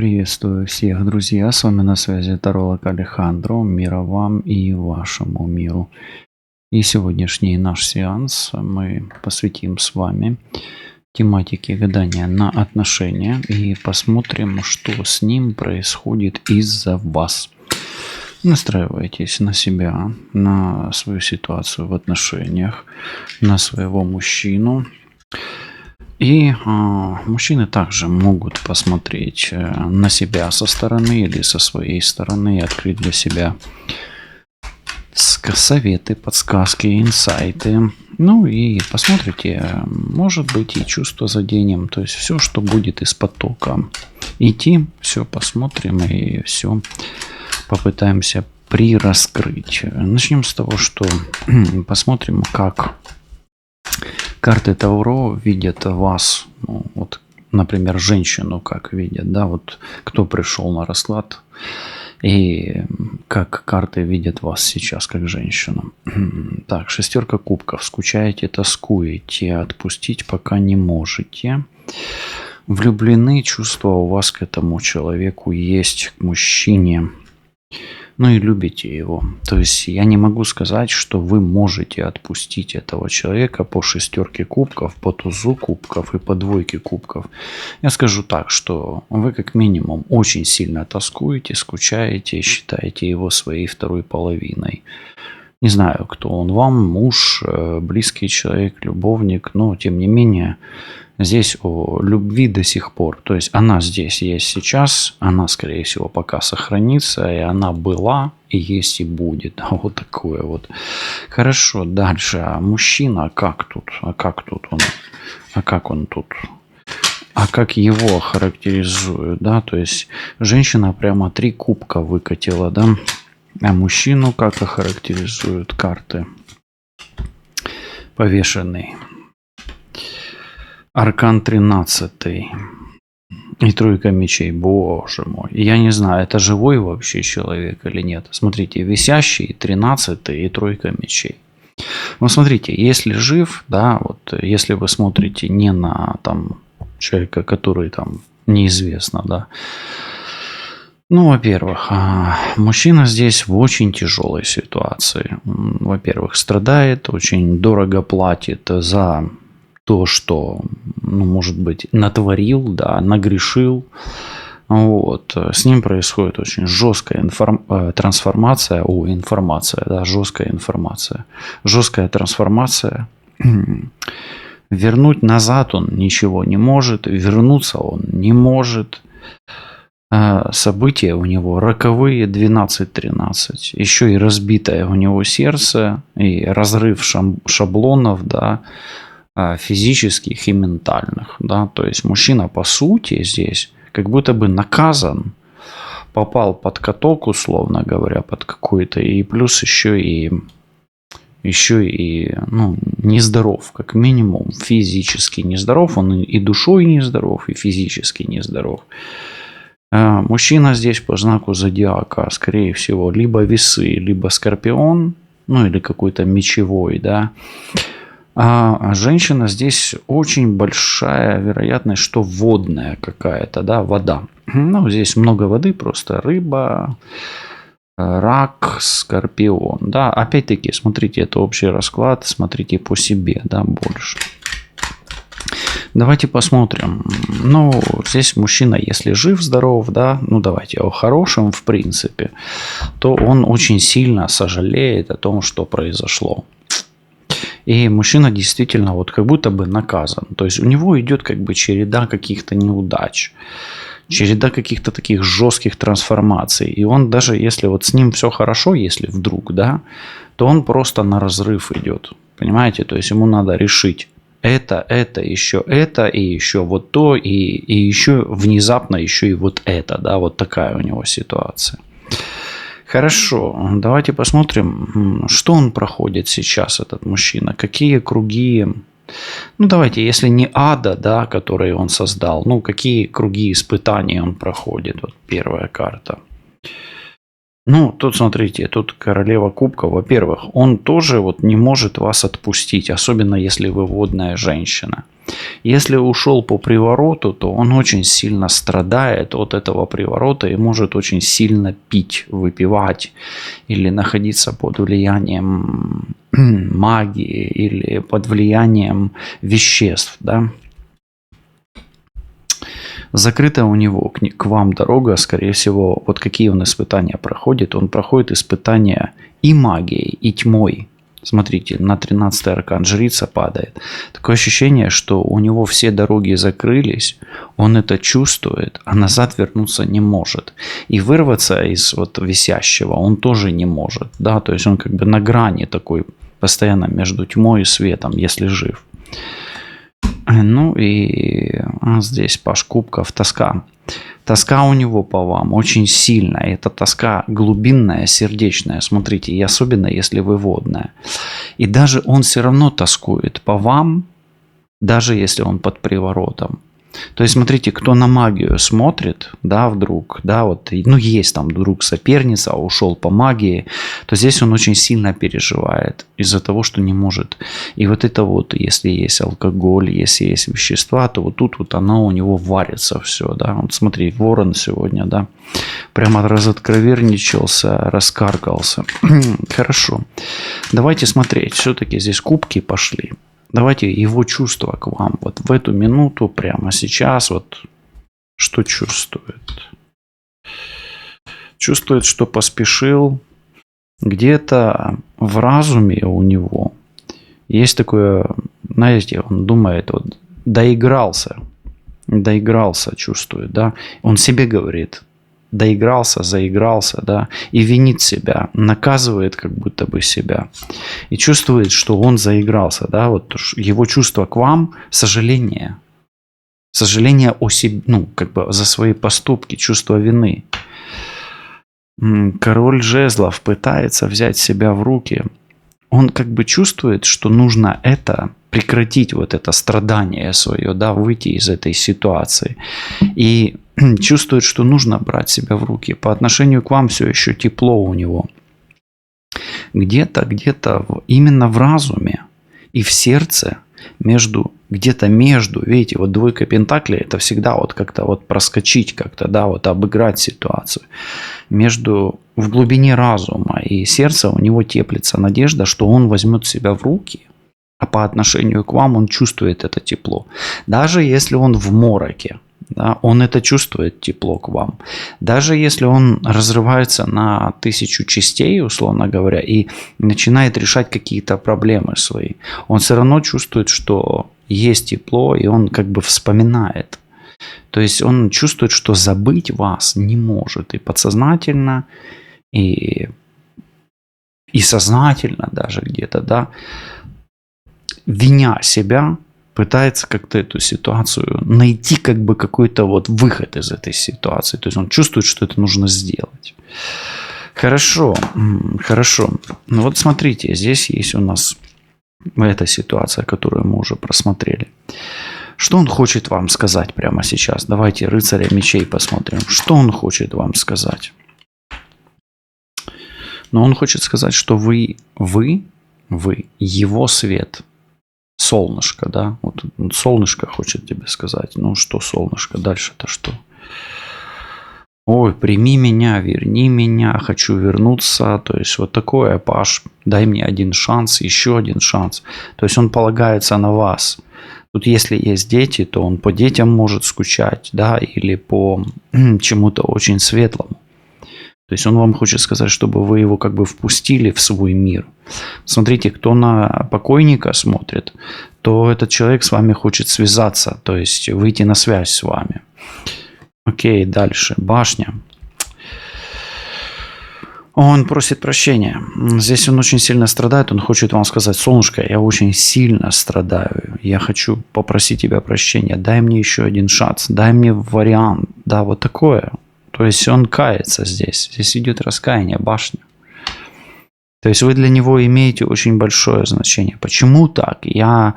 Приветствую всех, друзья! С вами на связи таролог Алехандро. Мира вам и вашему миру. И сегодняшний наш сеанс мы посвятим с вами тематике гадания на отношения и посмотрим, что с ним происходит из-за вас. Настраивайтесь на себя, на свою ситуацию в отношениях, на своего мужчину. И мужчины также могут посмотреть на себя со стороны или со своей стороны и открыть для себя советы, подсказки, инсайты. Ну и посмотрите, может быть, и чувство заденем. То есть все, что будет из потока идти, все посмотрим и все попытаемся прираскрыть. Начнем с того, что посмотрим, как карты Таро видят вас, ну, вот, например, женщину, как видят, да, вот кто пришел на расклад, и как карты видят вас сейчас, как женщину. Так, шестерка кубков. Скучаете, тоскуете, отпустить пока не можете. Влюблены, чувства у вас к этому человеку есть, к мужчине. Ну и любите его. То есть я не могу сказать, что вы можете отпустить этого человека по шестерке кубков, по тузу кубков и по двойке кубков. Я скажу так, что вы как минимум очень сильно тоскуете, скучаете, считаете его своей второй половиной. Не знаю, кто он вам, муж, близкий человек, любовник, но тем не менее здесь о любви до сих пор. То есть она здесь есть сейчас, она, скорее всего, пока сохранится, и она была, и есть, и будет. Вот такое вот. Хорошо, дальше. А мужчина как тут? А как тут он? А как он тут? А как его характеризуют, да? То есть женщина прямо 3 кубка выкатила, да? А мужчину как охарактеризуют карты? Повешенный. Аркан 13 и тройка мечей. Боже мой. Я не знаю, это живой вообще человек или нет. Смотрите, висящий, 13 и тройка мечей. Ну, смотрите, если жив, да, вот если вы смотрите не на там человека, который там неизвестно, да. Ну, во-первых, мужчина здесь в очень тяжелой ситуации. Во-первых, страдает, очень дорого платит за то, что, ну, может быть, натворил, да, нагрешил. Вот. С ним происходит очень жесткая трансформация, да, жесткая информация. Жесткая трансформация. Вернуть назад он ничего не может, вернуться он не может. События у него роковые 12-13. Еще и разбитое у него сердце, и разрыв шаблонов, да, физических и ментальных, да, то есть мужчина по сути здесь как будто бы наказан, попал под каток, условно говоря, под какой-то, и плюс еще и ну, нездоров, как минимум физически нездоров, он и душой нездоров, и физически нездоров. Мужчина здесь по знаку зодиака, скорее всего, либо весы, либо скорпион, ну или какой-то мечевой, да. А женщина здесь очень большая вероятность, что водная какая-то, да, вода. Ну, здесь много воды, просто рыба, рак, скорпион, да. Опять-таки, смотрите, это общий расклад, смотрите по себе, да, больше. Давайте посмотрим. Ну, здесь мужчина, если жив, здоров, да, ну давайте о хорошем в принципе, то он очень сильно сожалеет о том, что произошло. И мужчина действительно вот как будто бы наказан. То есть у него идет как бы череда каких-то неудач, череда каких-то таких жестких трансформаций. И он даже если вот с ним все хорошо, если вдруг, да, то он просто на разрыв идет. Понимаете? То есть ему надо решить это, и еще вот то, и еще внезапно еще и вот это, да, вот такая у него ситуация. Хорошо, давайте посмотрим, что он проходит сейчас, этот мужчина, какие круги, ну давайте, если не ада, да, который он создал, ну какие круги испытаний он проходит, вот первая карта. Ну, тут смотрите, тут королева кубков, во-первых, он тоже вот не может вас отпустить, особенно если вы водная женщина. Если ушел по привороту, то он очень сильно страдает от этого приворота и может очень сильно пить, выпивать или находиться под влиянием магии или под влиянием веществ, да. Закрыта у него к вам дорога, скорее всего, вот какие он испытания проходит. Он проходит испытания и магией, и тьмой. Смотрите, на 13-й аркан жрица падает. Такое ощущение, что у него все дороги закрылись, он это чувствует, а назад вернуться не может. И вырваться из вот висящего он тоже не может. Да? То есть он как бы на грани такой, постоянно между тьмой и светом, если жив. Ну и здесь паш кубков, тоска. Тоска у него по вам очень сильная. Это тоска глубинная, сердечная. Смотрите, и особенно если вы водная. И даже он все равно тоскует по вам, даже если он под приворотом. То есть, смотрите, кто на магию смотрит, да, вдруг, да, вот, ну, есть там вдруг соперница, ушел по магии, то здесь он очень сильно переживает из-за того, что не может. И вот это вот, если есть алкоголь, если есть вещества, то вот тут вот оно у него варится все, да. Вот смотри, ворон сегодня, да, прямо разоткровенничался, раскаркался. Хорошо. Давайте смотреть, все-таки здесь кубки пошли. Давайте его чувства к вам. Вот в эту минуту, прямо сейчас, вот что чувствует? Чувствует, что поспешил. Где-то в разуме у него есть такое, знаете, он думает, вот доигрался, чувствует, да. Он себе говорит, доигрался, заигрался, да, и винит себя, наказывает как будто бы себя. И чувствует, что он заигрался, да, вот его чувство к вам, сожаление о себе, ну, как бы за свои поступки, чувство вины. Король жезлов пытается взять себя в руки. Он как бы чувствует, что нужно это прекратить, вот это страдание свое, да, выйти из этой ситуации. И чувствует, что нужно брать себя в руки. По отношению к вам все еще тепло у него. Где-то именно в разуме и в сердце, где-то между, видите, вот двойка пентаклей, это всегда вот как-то вот проскочить как-то, да, вот обыграть ситуацию. В глубине разума и сердца у него теплится надежда, что он возьмет себя в руки, а по отношению к вам он чувствует это тепло. Даже если он в мороке, да, он это чувствует, тепло к вам. Даже если он разрывается на 1000 частей, условно говоря, и начинает решать какие-то проблемы свои, он все равно чувствует, что есть тепло, и он как бы вспоминает. То есть он чувствует, что забыть вас не может. И подсознательно, и сознательно даже где-то, да, виня себя, пытается как-то эту ситуацию найти, как бы какой-то вот выход из этой ситуации. То есть он чувствует, что это нужно сделать. Хорошо. Ну вот смотрите, здесь есть у нас эта ситуация, которую мы уже просмотрели. Что он хочет вам сказать прямо сейчас? Давайте рыцаря мечей посмотрим. Что он хочет вам сказать? Но он хочет сказать, что вы его свет. Солнышко, да? Вот солнышко хочет тебе сказать. Ну что солнышко? Дальше-то что? Ой, прими меня, верни меня, хочу вернуться. То есть вот такое, Паш, дай мне один шанс, еще один шанс. То есть он полагается на вас. Тут если есть дети, то он по детям может скучать, да, или по чему-то очень светлому. То есть он вам хочет сказать, чтобы вы его как бы впустили в свой мир. Смотрите, кто на покойника смотрит, то этот человек с вами хочет связаться, то есть выйти на связь с вами. Окей, дальше. Башня. Он просит прощения. Здесь он очень сильно страдает. Он хочет вам сказать: солнышко, я очень сильно страдаю. Я хочу попросить тебя прощения. Дай мне еще один шанс. Дай мне вариант. Да, вот такое. То есть он кается здесь. Здесь идет раскаяние, башня. То есть вы для него имеете очень большое значение. Почему так? Я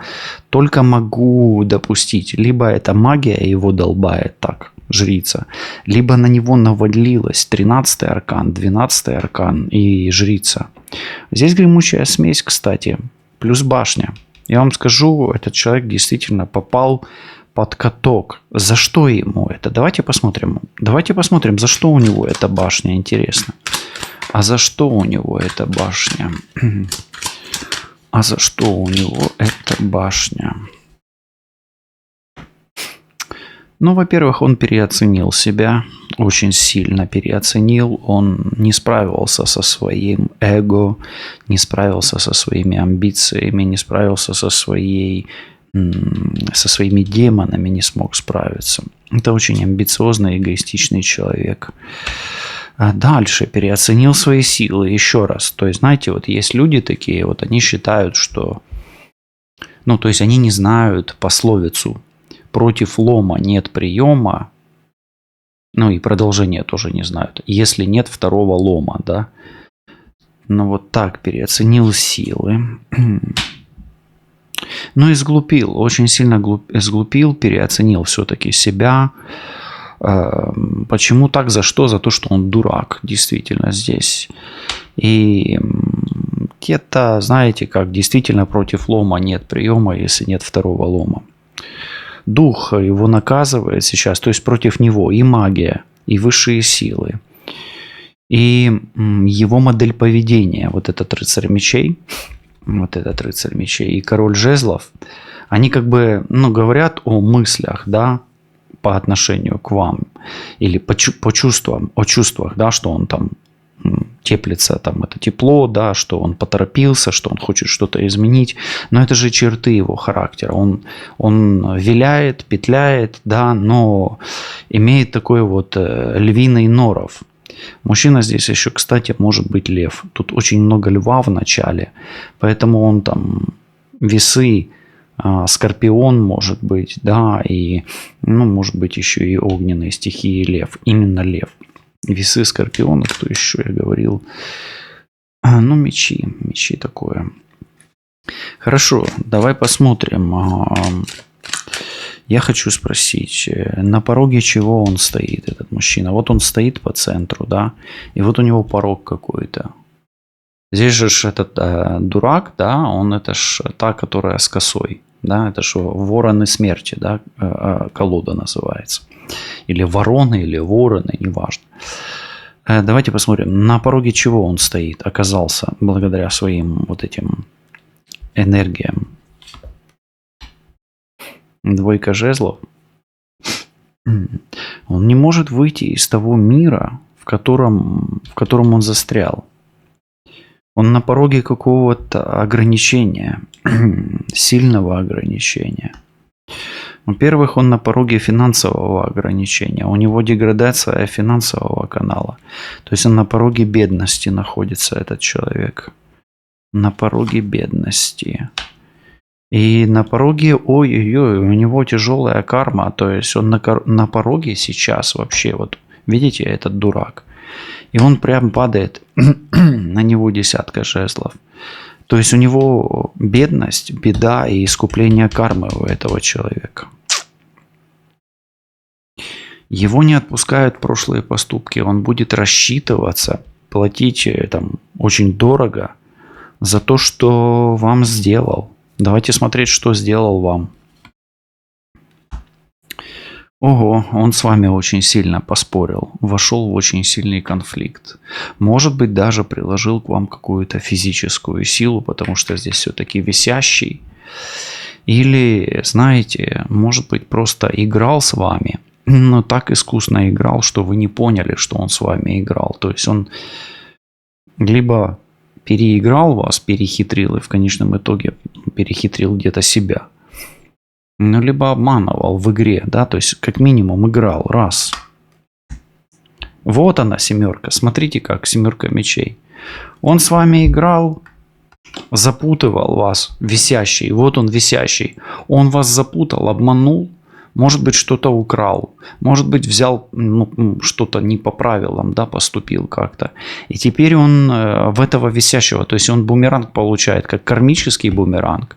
только могу допустить. Либо это магия его долбает так, жрица, либо на него навалилась 13-й аркан, 12-й аркан и жрица. Здесь гремучая смесь, кстати, плюс башня. Я вам скажу, этот человек действительно попал под каток. За что ему это? Давайте посмотрим. Давайте посмотрим, за что у него эта башня, интересно. А за что у него эта башня? А за что у него эта башня? Ну, во-первых, он переоценил себя, очень сильно переоценил. Он не справился со своим эго, не справился со своими амбициями, не справился со своими демонами, не смог справиться. Это очень амбициозный, эгоистичный человек. А дальше переоценил свои силы еще раз. То есть, знаете, вот есть люди такие, вот они считают, что... Ну, то есть они не знают пословицу «против лома нет приема», ну и продолжение тоже не знают, если нет второго лома, да. Ну вот так переоценил силы. Ну и сглупил, очень сильно сглупил, переоценил все-таки себя. Почему так? За что? За то, что он дурак, действительно, здесь. И где-то, знаете, как действительно против лома нет приема, если нет второго лома. Дух его наказывает сейчас, то есть против него и магия, и высшие силы, и его модель поведения, вот этот рыцарь мечей, и король жезлов, они как бы, ну, говорят о мыслях, да, по отношению к вам, или по чувствам, о чувствах, да, что он там теплится, там это тепло, да, что он поторопился, что он хочет что-то изменить, но это же черты его характера, он виляет, петляет, да, но имеет такой вот львиный норов. Мужчина здесь еще, кстати, может быть лев, тут очень много льва в начале, поэтому он там весы, скорпион может быть, да, и, ну, может быть еще и огненные стихии лев, именно лев. Весы, скорпионы, кто еще я говорил? Ну, мечи такое. Хорошо, давай посмотрим. Я хочу спросить, на пороге чего он стоит, этот мужчина? Вот он стоит по центру, да, и вот у него порог какой-то. Здесь же этот дурак, да, он это ж та, которая с косой, да, это что, вороны смерти, да, колода называется. Или вороны, или вороны, неважно. Давайте посмотрим, на пороге чего он стоит, оказался, благодаря своим вот этим энергиям. Двойка жезлов. Он не может выйти из того мира, в котором он застрял. Он на пороге какого-то ограничения, сильного ограничения. Во-первых, он на пороге финансового ограничения. У него деградация финансового канала. То есть он на пороге бедности находится, этот человек. На пороге бедности. И на пороге, ой-ой-ой, у него тяжелая карма. То есть он на пороге сейчас вообще, вот видите, этот дурак. И он прям падает, на него десятка жезлов. То есть у него бедность, беда и искупление кармы у этого человека. Его не отпускают прошлые поступки. Он будет рассчитываться, платить там очень дорого за то, что вам сделал. Давайте смотреть, что сделал вам. Ого, он с вами очень сильно поспорил, вошел в очень сильный конфликт. Может быть, даже приложил к вам какую-то физическую силу, потому что здесь все-таки висящий. Или, знаете, может быть, просто играл с вами, но так искусно играл, что вы не поняли, что он с вами играл. То есть он либо переиграл вас, перехитрил и в конечном итоге перехитрил где-то себя. Ну, либо обманывал в игре, да, то есть как минимум играл раз. Вот она, семерка, смотрите как, семерка мечей. Он с вами играл, запутывал вас, висящий, вот он висящий. Он вас запутал, обманул, может быть, что-то украл, может быть, взял, ну, что-то не по правилам, да, поступил как-то. И теперь он в этого висящего, то есть он бумеранг получает, как кармический бумеранг.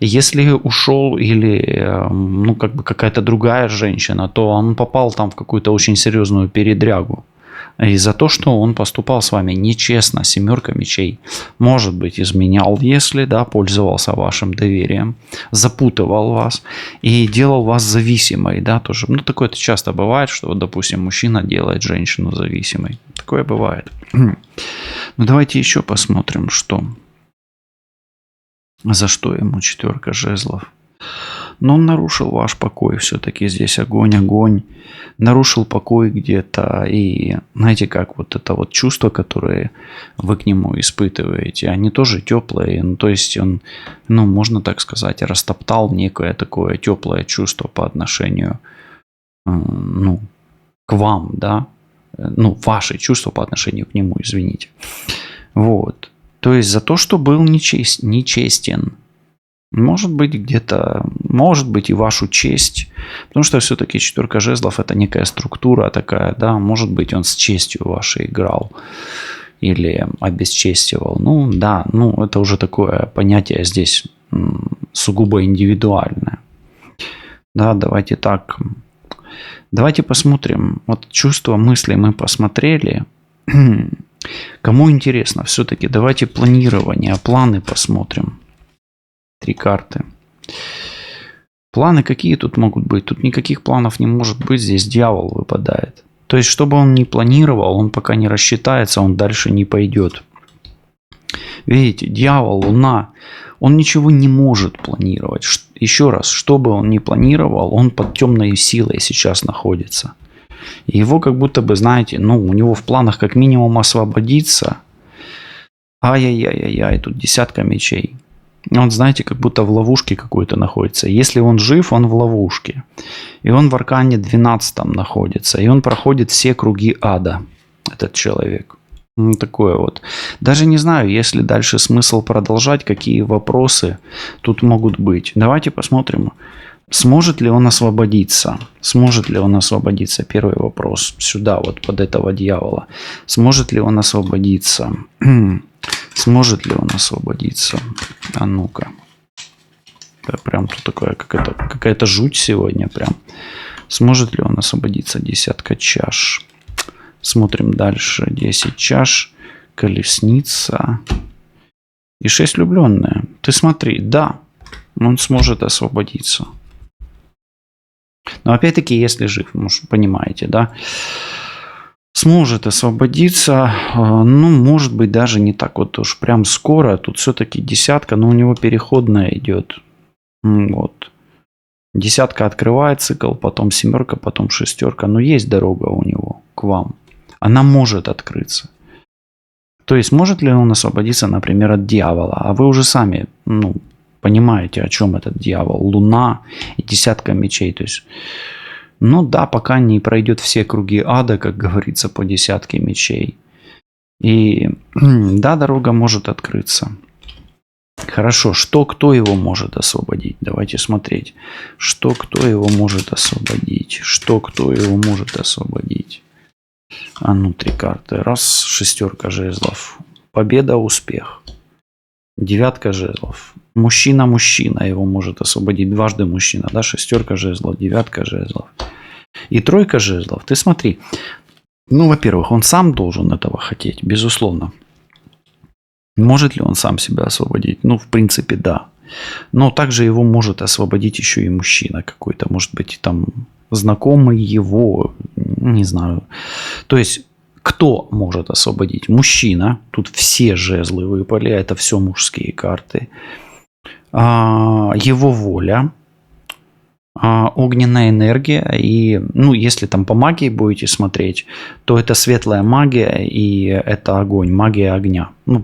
Если ушел или, ну, как бы какая-то другая женщина, то он попал там в какую-то очень серьезную передрягу. И за то, что он поступал с вами нечестно, семерка мечей. Может быть, изменял, если, да, пользовался вашим доверием, запутывал вас и делал вас зависимой, да, тоже. Ну, такое-то часто бывает, что, вот, допустим, мужчина делает женщину зависимой. Такое бывает. Ну, давайте еще посмотрим, что. За что ему четверка жезлов. Но он нарушил ваш покой. Все-таки здесь огонь. Нарушил покой где-то. И знаете, как вот это вот чувства, которые вы к нему испытываете, они тоже теплые. Ну, то есть он, ну, можно так сказать, растоптал некое такое теплое чувство по отношению, ну, к вам, да. Ну, ваши чувства по отношению к нему, извините. Вот. То есть за то, что был нечестен. Может быть, где-то, может быть, и вашу честь. Потому что все-таки четверка жезлов — это некая структура такая, да. Может быть, он с честью вашей играл или обесчестивал. Ну, да, ну, это уже такое понятие здесь сугубо индивидуальное. Да, давайте так. Давайте посмотрим. Вот чувства, мысли мы посмотрели. Кому интересно, все-таки давайте планирование, планы посмотрим. 3 карты. Планы какие тут могут быть? Тут никаких планов не может быть. Здесь дьявол выпадает. То есть, чтобы он не планировал, он пока не рассчитается, он дальше не пойдет. Видите, дьявол, луна, он ничего не может планировать. Еще раз, что бы он ни планировал, он под темной силой сейчас находится. И его как будто бы, знаете, ну, у него в планах как минимум освободиться. Ай-яй-яй-яй, тут десятка мечей. Он, знаете, как будто в ловушке какой-то находится. Если он жив, он в ловушке. И он в аркане 12 находится. И он проходит все круги ада, этот человек. Ну, такое вот. Даже не знаю, есть ли дальше смысл продолжать, какие вопросы тут могут быть. Давайте посмотрим, сможет ли он освободиться. Сможет ли он освободиться? Первый вопрос. Сюда, вот под этого дьявола. Сможет ли он освободиться? Сможет ли он освободиться? А ну-ка. Да, прям тут такая какая-то жуть сегодня прям. Сможет ли он освободиться? Десятка чаш. Смотрим дальше. 10 чаш. Колесница. И 6 влюбленные. Ты смотри, да, он сможет освободиться. Но опять-таки, если жив, может, понимаете, да? Сможет освободиться, ну, может быть, даже не так вот уж прям скоро. Тут все-таки десятка, но у него переходная идет. Вот. Десятка открывает цикл, потом семерка, потом шестерка. Но есть дорога у него к вам. Она может открыться. То есть, может ли он освободиться, например, от дьявола? А вы уже сами, ну, понимаете, о чем этот дьявол. Луна и десятка мечей. То есть, ну да, пока не пройдет все круги ада, как говорится, по десятке мечей. И да, дорога может открыться. Хорошо, кто его может освободить? Давайте смотреть. Кто его может освободить? Кто его может освободить? А ну, 3 карты. Раз, шестерка жезлов. Победа, успех. Девятка жезлов. Мужчина его может освободить. Дважды мужчина, да? Шестерка жезлов, девятка жезлов. И тройка жезлов. Ты смотри. Ну, во-первых, он сам должен этого хотеть, безусловно. Может ли он сам себя освободить? Ну, в принципе, да. Но также его может освободить еще и мужчина какой-то. Может быть, там знакомый его, не знаю. То есть, кто может освободить? Мужчина. Тут все жезлы выпали. Это все мужские карты. Его воля. Огненная энергия. И, ну, если там по магии будете смотреть, то это светлая магия и это огонь. Магия огня. Ну,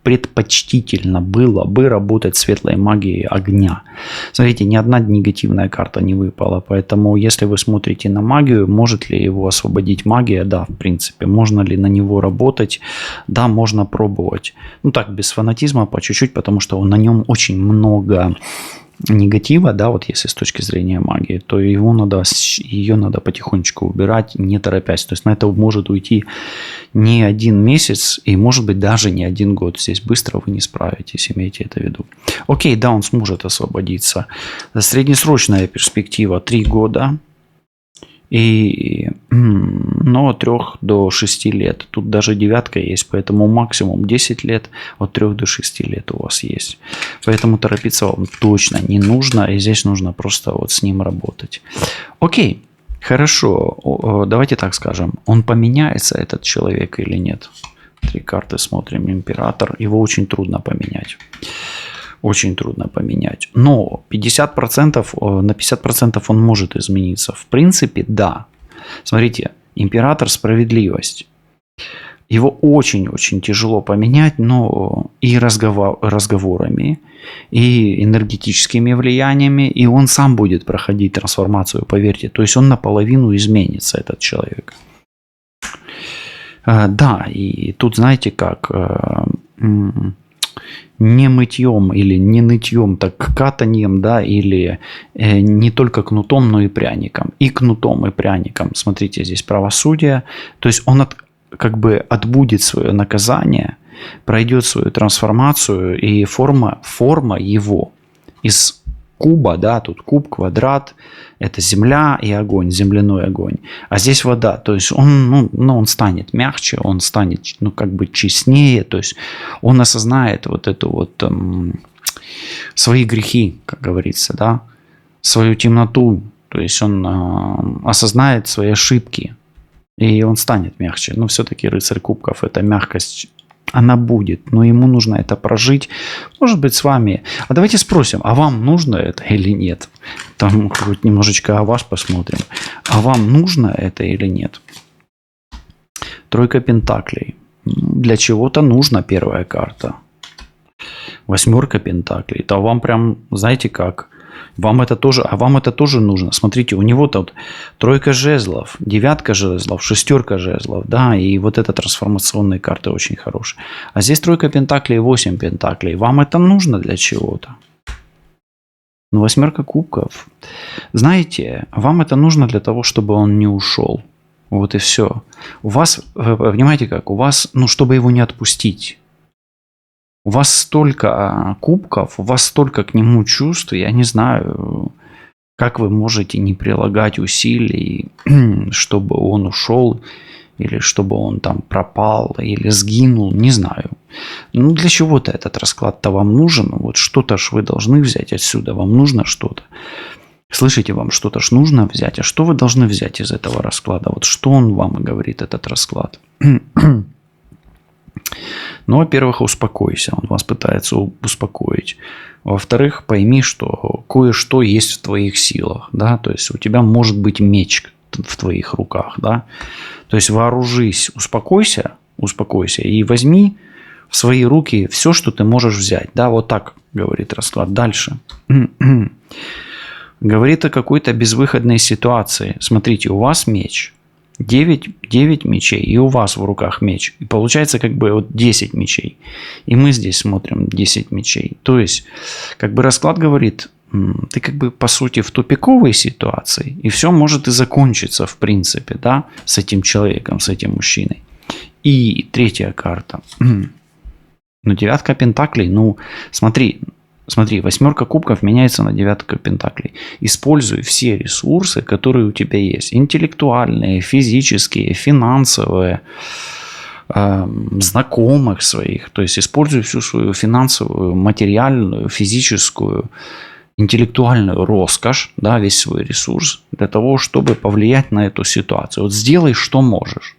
предпочтительно было бы работать светлой магией огня. Смотрите, ни одна негативная карта не выпала. Поэтому, если вы смотрите на магию, может ли его освободить магия? Да, в принципе. Можно ли на него работать? Да, можно пробовать. Ну так, без фанатизма, по чуть-чуть, потому что на нем очень много негатива, да, вот если с точки зрения магии, то ее надо потихонечку убирать, не торопясь. То есть на это может уйти не 1 месяц и, может быть, даже не 1 год. Здесь быстро вы не справитесь, имейте это в виду. Окей, да, он сможет освободиться. Среднесрочная перспектива 3 года. И, но от 3 до 6 лет. Тут даже девятка есть, поэтому максимум 10 лет, от 3 до 6 лет у вас есть. Поэтому торопиться вам точно не нужно, и здесь нужно просто вот с ним работать. Окей, хорошо, давайте так скажем, он поменяется, этот человек, или нет? 3 карты смотрим, император, его очень трудно поменять. Очень трудно поменять. Но 50%, на 50% он может измениться. В принципе, да. Смотрите, император — справедливость. Его очень-очень тяжело поменять, но и разговорами, и энергетическими влияниями, и он сам будет проходить трансформацию, поверьте. То есть он наполовину изменится, этот человек. Да, и тут знаете как... не мытьем или не нытьем, так катаньем, да, или не только кнутом, но и пряником. И кнутом, и пряником. Смотрите, здесь правосудие. То есть он как бы отбудет свое наказание, пройдет свою трансформацию, и форма его из куба, да, тут куб, квадрат, это земля и огонь, земляной огонь. А здесь вода, то есть он, он станет мягче, он станет, как бы честнее, то есть он осознает вот эту вот свои грехи, как говорится, да, свою темноту, то есть он осознает свои ошибки, и он станет мягче. Но все-таки рыцарь кубков — это мягкость. Она будет, но ему нужно это прожить. Может быть, с вами. А давайте спросим, а вам нужно это или нет? Там хоть немножечко о вас посмотрим. А вам нужно это или нет? 3 пентаклей. Для чего-то нужна первая карта. 8 пентаклей. То вам прям, знаете как? Вам это тоже нужно. Смотрите, у него тут 3 жезлов, 9 жезлов, 6 жезлов, да, и вот эта трансформационные карты очень хорошие. А здесь 3 пентаклей, 8 пентаклей. Вам это нужно для чего-то? 8 кубков. Знаете, вам это нужно для того, чтобы он не ушел. Вот и все. У вас, понимаете как, у вас, чтобы его не отпустить. У вас столько кубков, у вас столько к нему чувств, я не знаю, как вы можете не прилагать усилий, чтобы он ушел, или чтобы он там пропал, или сгинул, не знаю. Для чего-то этот расклад-то вам нужен, вот что-то ж вы должны взять отсюда, вам нужно что-то. Слышите, вам что-то ж нужно взять, а что вы должны взять из этого расклада? Вот что он вам говорит, этот расклад? Во-первых, успокойся, он вас пытается успокоить. Во-вторых, пойми, что кое-что есть в твоих силах, да, то есть у тебя может быть меч в твоих руках, да, то есть вооружись, успокойся и возьми в свои руки все, что ты можешь взять, да, вот так говорит расклад. Дальше. Говорит о какой-то безвыходной ситуации. Смотрите, у вас меч. 9 мечей, и у вас в руках меч. И получается как бы вот 10 мечей. И мы здесь смотрим 10 мечей. То есть, как бы расклад говорит, ты как бы по сути в тупиковой ситуации, и все может и закончиться в принципе, да, с этим человеком, с этим мужчиной. И 3 карта. 9 пентаклей, Смотри, 8 кубков меняется на 9 пентаклей. Используй все ресурсы, которые у тебя есть. Интеллектуальные, физические, финансовые, знакомых своих. То есть используй всю свою финансовую, материальную, физическую, интеллектуальную роскошь, да, весь свой ресурс для того, чтобы повлиять на эту ситуацию. Вот сделай, что можешь.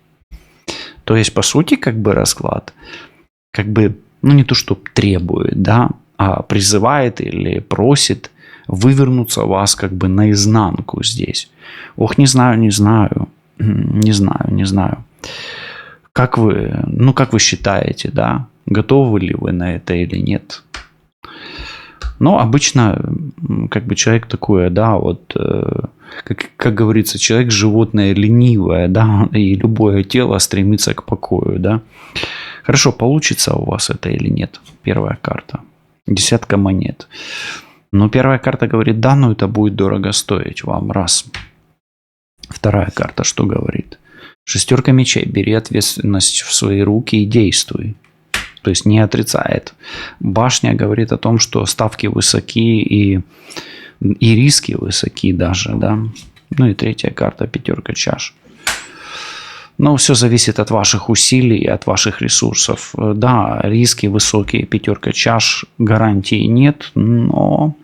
То есть, по сути, как бы расклад, как бы, не то, что требует, да, а призывает или просит вывернуться вас как бы наизнанку здесь. Ох, не знаю. Как вы считаете, да? Готовы ли вы на это или нет? Обычно, как бы человек такое, да, вот, как говорится, человек животное ленивое, да, и любое тело стремится к покою, да. Хорошо, получится у вас это или нет? 1 карта. 10 монет. 1 карта говорит, да, но это будет дорого стоить вам. Раз. 2 карта что говорит? 6 мечей. Бери ответственность в свои руки и действуй. То есть не отрицает. Башня говорит о том, что ставки высоки и риски высоки даже, да. Ну и третья карта, пятерка чаш. Но все зависит от ваших усилий, от ваших ресурсов. Да, риски высокие, пятерка чаш, гарантии нет, но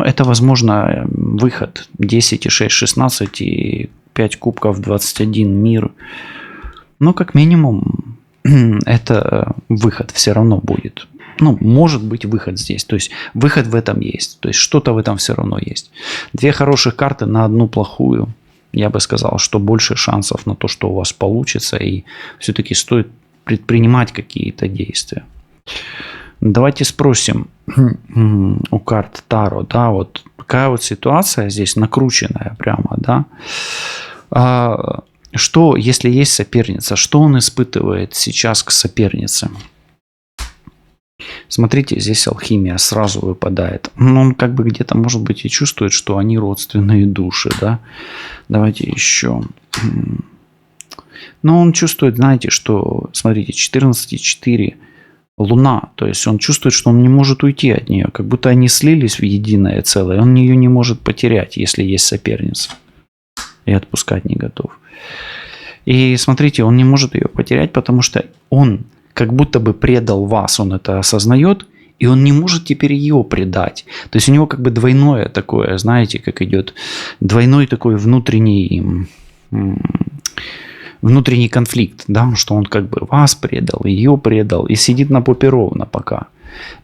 это, возможно, выход. 10 и 6, 16 и 5 кубков, 21 мир. Но как минимум это выход все равно будет. Ну, может быть выход здесь. То есть выход в этом есть. То есть что-то в этом все равно есть. Две хороших карты на одну плохую. Я бы сказал, что больше шансов на то, что у вас получится. И все-таки стоит предпринимать какие-то действия. Давайте спросим у карт Таро, да, вот такая вот ситуация здесь накрученная прямо, да. Что, если есть соперница, что он испытывает сейчас к сопернице? Смотрите, здесь алхимия сразу выпадает. Он как бы где-то, может быть, и чувствует, что они родственные души, да. Давайте еще. Но он чувствует, знаете, что, смотрите, 14,4 Луна, то есть он чувствует, что он не может уйти от нее, как будто они слились в единое целое, он ее не может потерять, если есть соперница, и отпускать не готов. И смотрите, он не может ее потерять, потому что он как будто бы предал вас, он это осознает, и он не может теперь ее предать. То есть у него как бы двойное такое, знаете, как идет, двойной такой внутренний конфликт, да, что он как бы вас предал, ее предал и сидит на попе ровно пока.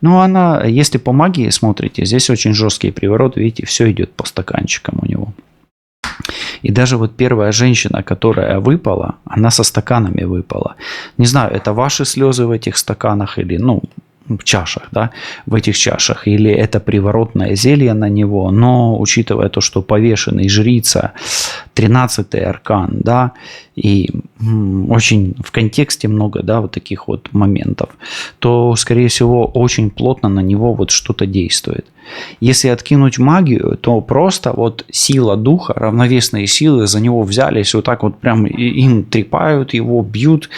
Но она, если по магии смотрите, здесь очень жесткий приворот, видите, все идет по стаканчикам у него. И даже вот первая женщина, которая выпала, она со стаканами выпала. Не знаю, это ваши слезы в этих стаканах или, в чашах, да, в этих чашах, или это приворотное зелье на него, но учитывая то, что повешенный жрица, 13-й аркан, да, и очень в контексте много, да, вот таких вот моментов, то, скорее всего, очень плотно на него вот что-то действует. Если откинуть магию, то просто вот сила духа, равновесные силы за него взялись, вот так вот прям им трепают его, бьют,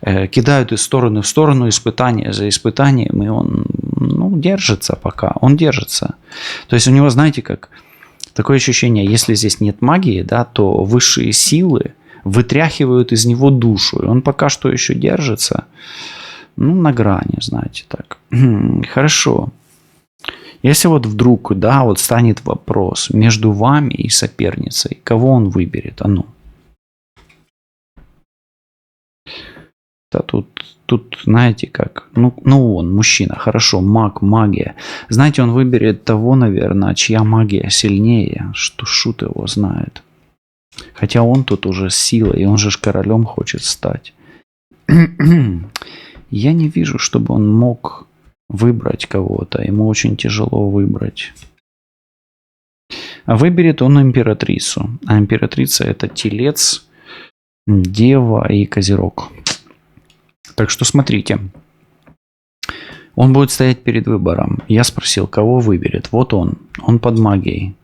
кидают из стороны в сторону, испытания за испытанием, и он держится пока, он держится. То есть у него, знаете, как такое ощущение, если здесь нет магии, да, то высшие силы вытряхивают из него душу, и он пока что еще держится, на грани, знаете, так. Хорошо. Если вот вдруг, да, вот станет вопрос между вами и соперницей, кого он выберет, Да, тут, знаете, как, он, мужчина, хорошо, маг, магия. Знаете, он выберет того, наверное, чья магия сильнее, что шут его знает. Хотя он тут уже с силой, и он же королем хочет стать. Я не вижу, чтобы он мог выбрать кого-то, ему очень тяжело выбрать. А выберет он императрицу. А императрица это Телец, Дева и Козерог. Так что смотрите, он будет стоять перед выбором. Я спросил, кого выберет. Вот он под магией,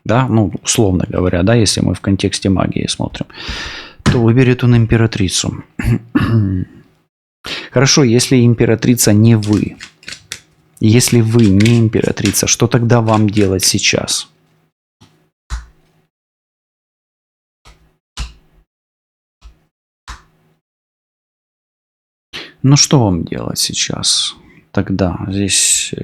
да, условно говоря, да, если мы в контексте магии смотрим, то выберет он императрицу. Хорошо, если императрица не вы, если вы не императрица, что тогда вам делать сейчас? Что вам делать сейчас? Тогда здесь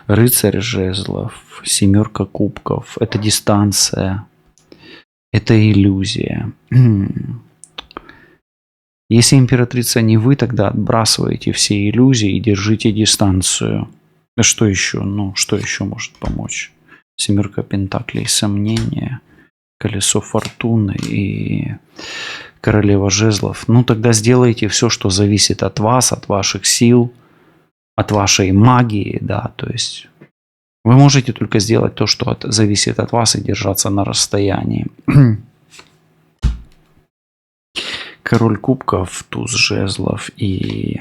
рыцарь жезлов, семерка кубков. Это дистанция. Это иллюзия. Если императрица не вы, тогда отбрасывайте все иллюзии и держите дистанцию. Что еще? Что еще может помочь? Семерка пентаклей, сомнения, колесо фортуны и королева жезлов. Тогда сделайте все, что зависит от вас, от ваших сил, от вашей магии, да, то есть вы можете только сделать то, что зависит от вас, и держаться на расстоянии. Король кубков, туз жезлов и...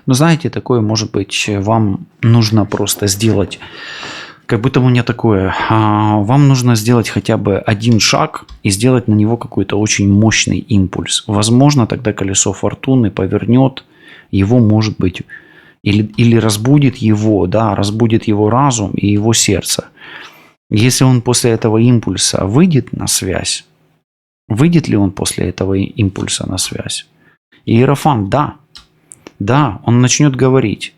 знаете, такое, может быть, вам нужно просто сделать, как будто у меня такое, вам нужно сделать хотя бы один шаг и сделать на него какой-то очень мощный импульс. Возможно, тогда колесо фортуны повернет, его, может быть, или разбудит его, да, разбудит его разум и его сердце. Если он после этого импульса выйдет на связь, выйдет ли он после этого импульса на связь? Иерофант, да, он начнет говорить.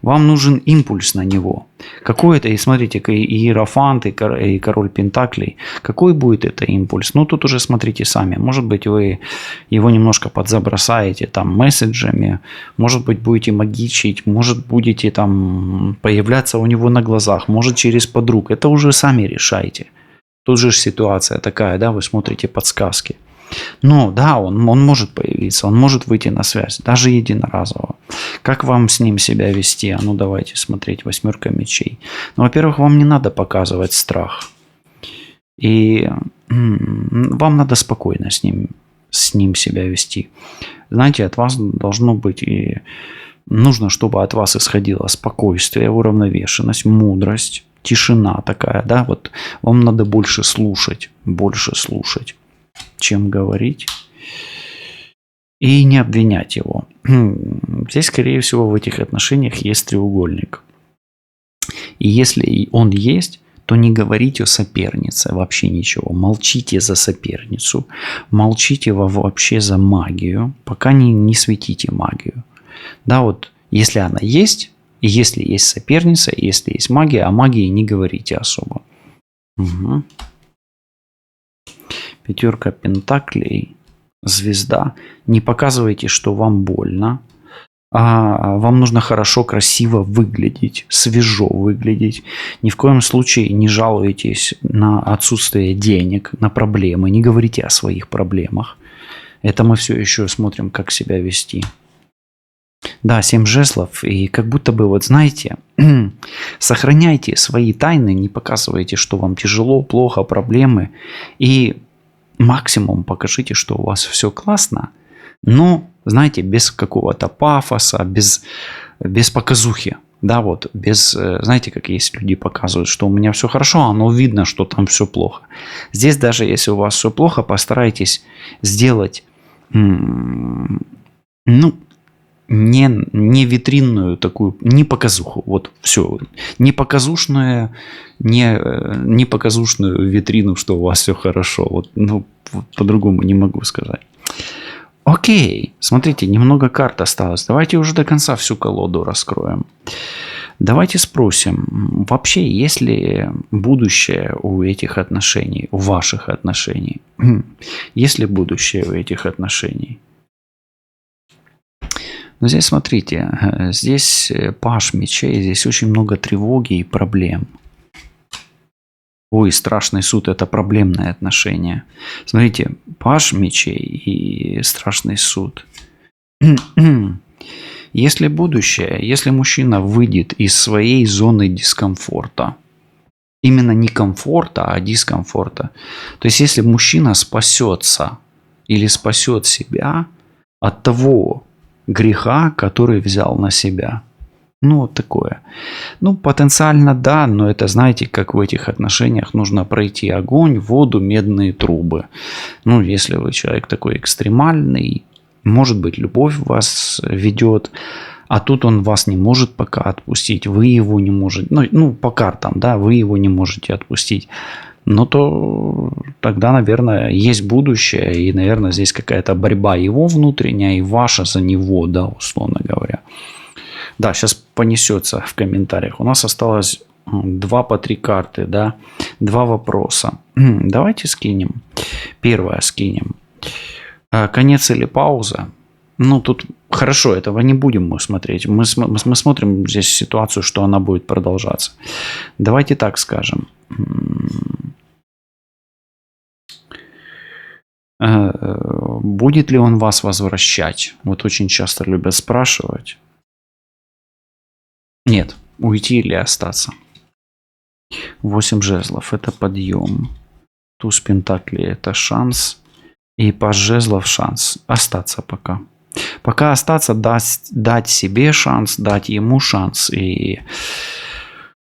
Вам нужен импульс на него. Какой это, и смотрите, Иерофант и король Пентаклей, какой будет это импульс? Ну, тут уже смотрите сами. Может быть, вы его немножко подзабросаете там месседжами, может быть, будете магичить, может, будете там появляться у него на глазах, может, через подруг. Это уже сами решайте. Тут же ситуация такая, да, вы смотрите подсказки. Но да, он может появиться, он может выйти на связь, даже единоразово. Как вам с ним себя вести? А ну давайте смотреть, 8 мечей. Ну, во-первых, вам не надо показывать страх. И вам надо спокойно с ним себя вести. Знаете, от вас должно быть и нужно, чтобы от вас исходило спокойствие, уравновешенность, мудрость, тишина такая, да, вот вам надо больше слушать, чем говорить, и не обвинять его. Здесь, скорее всего, в этих отношениях есть треугольник. И если он есть, то не говорите о сопернице вообще ничего. Молчите за соперницу, молчите вообще за магию, пока не светите магию. Да, вот если она есть, и если есть соперница, и если есть магия, о магии не говорите особо. Угу. 5 пентаклей, звезда. Не показывайте, что вам больно. Вам нужно хорошо, красиво выглядеть, свежо выглядеть. Ни в коем случае не жалуйтесь на отсутствие денег, на проблемы. Не говорите о своих проблемах. Это мы все еще смотрим, как себя вести. Да, 7 жезлов. И как будто бы, вот знаете, сохраняйте свои тайны, не показывайте, что вам тяжело, плохо, проблемы. И максимум покажите, что у вас все классно, но, знаете, без какого-то пафоса, без показухи. Да, вот, знаете, как есть люди показывают, что у меня все хорошо, но видно, что там все плохо. Здесь даже если у вас все плохо, постарайтесь сделать, не витринную такую, не показуху, вот все, не показушную витрину, что у вас все хорошо, вот, по-другому не могу сказать. Окей, смотрите, немного карт осталось, давайте уже до конца всю колоду раскроем. Давайте спросим, вообще есть ли будущее у этих отношений, у ваших отношений? Есть ли будущее у этих отношений? Но здесь, смотрите, здесь паж мечей, здесь очень много тревоги и проблем. Ой, страшный суд – это проблемные отношения. Смотрите, паж мечей и страшный суд. Если будущее, если мужчина выйдет из своей зоны дискомфорта, именно не комфорта, а дискомфорта, то есть если мужчина спасется или спасет себя от того греха, который взял на себя. Ну, вот такое. Ну, потенциально да, но это, знаете, как в этих отношениях нужно пройти огонь, воду, медные трубы. Ну, если вы человек такой экстремальный, может быть, любовь вас ведет, а тут он вас не может пока отпустить, вы его не можете, ну по картам, да, вы его не можете отпустить. Но то тогда, наверное, есть будущее, и, наверное, здесь какая-то борьба его внутренняя и ваша за него, да, условно говоря. Да, сейчас понесется в комментариях. У нас осталось 2 по 3 карты, да, 2 вопроса. Давайте скинем. Первое скинем. Конец или пауза? Ну, тут хорошо, этого не будем мы смотреть. Мы смотрим здесь ситуацию, что она будет продолжаться. Давайте так скажем. Будет ли он вас возвращать? Вот очень часто любят спрашивать. Нет, уйти или остаться. 8 жезлов – это подъем. Туз пентаклей – это шанс. И паж жезлов – шанс. Остаться пока. Пока остаться, дать себе шанс, дать ему шанс. И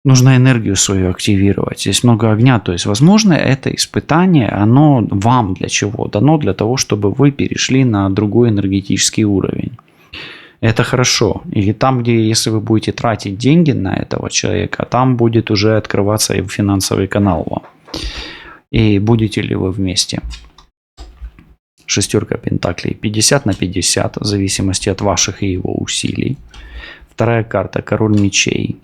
нужно энергию свою активировать. Здесь много огня. То есть, возможно, это испытание, оно вам для чего? Дано для того, чтобы вы перешли на другой энергетический уровень. Это хорошо. Или там, где, если вы будете тратить деньги на этого человека, там будет уже открываться и финансовый канал вам. И будете ли вы вместе? Шестерка пентаклей. 50 на 50, в зависимости от ваших и его усилий. Вторая карта, король мечей.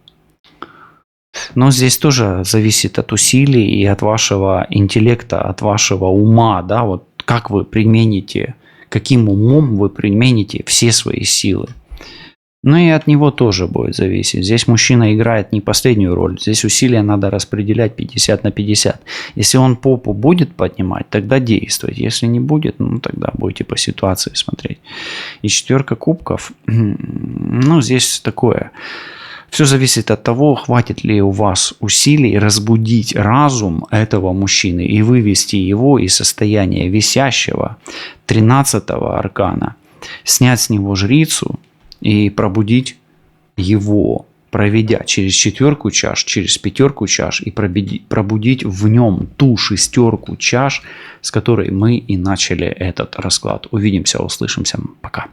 Но здесь тоже зависит от усилий и от вашего интеллекта, от вашего ума, да, вот как вы примените, каким умом вы примените все свои силы. Ну и от него тоже будет зависеть. Здесь мужчина играет не последнюю роль. Здесь усилия надо распределять 50 на 50. Если он попу будет поднимать, тогда действовать. Если не будет, ну тогда будете по ситуации смотреть. И четверка кубков, ну здесь такое. Все зависит от того, хватит ли у вас усилий разбудить разум этого мужчины и вывести его из состояния висящего 13-го аркана, снять с него жрицу и пробудить его, проведя через четверку чаш, через пятерку чаш и пробудить в нем ту шестерку чаш, с которой мы и начали этот расклад. Увидимся, услышимся. Пока.